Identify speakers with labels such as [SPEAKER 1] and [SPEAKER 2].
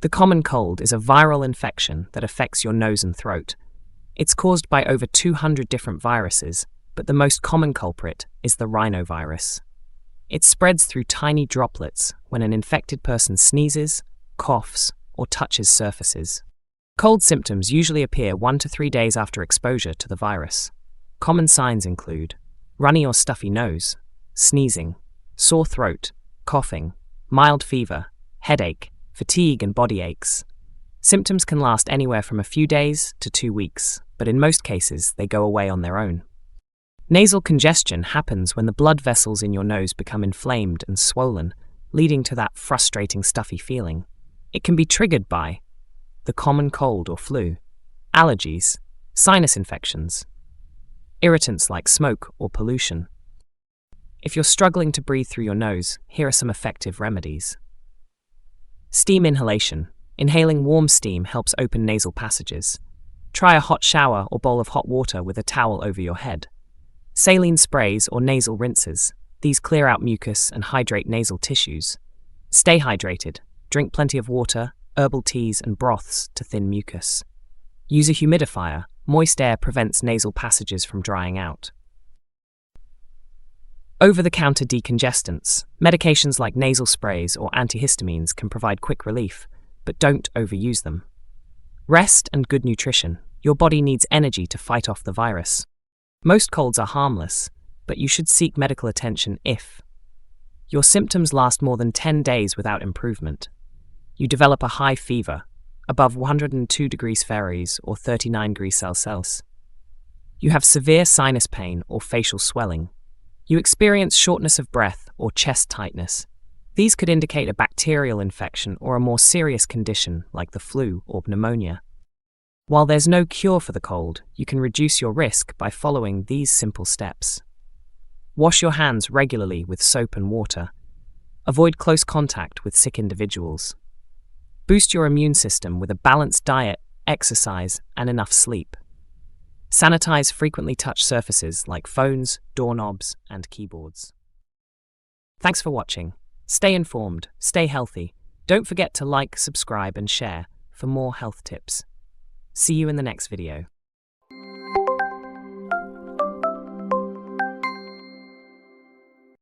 [SPEAKER 1] The common cold is a viral infection that affects your nose and throat. It's caused by over 200 different viruses, but the most common culprit is the rhinovirus. It spreads through tiny droplets when an infected person sneezes, coughs, or touches surfaces. Cold symptoms usually appear 1 to 3 days after exposure to the virus. Common signs include runny or stuffy nose, sneezing, sore throat, coughing, mild fever, headache, fatigue, and body aches. Symptoms can last anywhere from a few days to 2 weeks, but in most cases they go away on their own. Nasal congestion happens when the blood vessels in your nose become inflamed and swollen, leading to that frustrating stuffy feeling. It can be triggered by the common cold or flu, allergies, sinus infections, irritants like smoke or pollution. If you're struggling to breathe through your nose, here are some effective remedies. Steam inhalation. Inhaling warm steam helps open nasal passages. Try a hot shower or bowl of hot water with a towel over your head. Saline sprays or nasal rinses. These clear out mucus and hydrate nasal tissues. Stay hydrated. Drink plenty of water, herbal teas, and broths to thin mucus. Use a humidifier. Moist air prevents nasal passages from drying out. Over-the-counter decongestants. Medications like nasal sprays or antihistamines can provide quick relief, but don't overuse them. Rest and good nutrition. Your body needs energy to fight off the virus. Most colds are harmless, but you should seek medical attention if your symptoms last more than 10 days without improvement. You develop a high fever, above 102 degrees Fahrenheit or 39 degrees Celsius. You have severe sinus pain or facial swelling. You experience shortness of breath or chest tightness. These could indicate a bacterial infection or a more serious condition like the flu or pneumonia. While there's no cure for the cold, you can reduce your risk by following these simple steps. Wash your hands regularly with soap and water. Avoid close contact with sick individuals. Boost your immune system with a balanced diet, exercise, and enough sleep. Sanitize frequently touched surfaces like phones, doorknobs, and keyboards. Thanks for watching. Stay informed, stay healthy. Don't forget to like, subscribe, and share for more health tips. See you in the next video.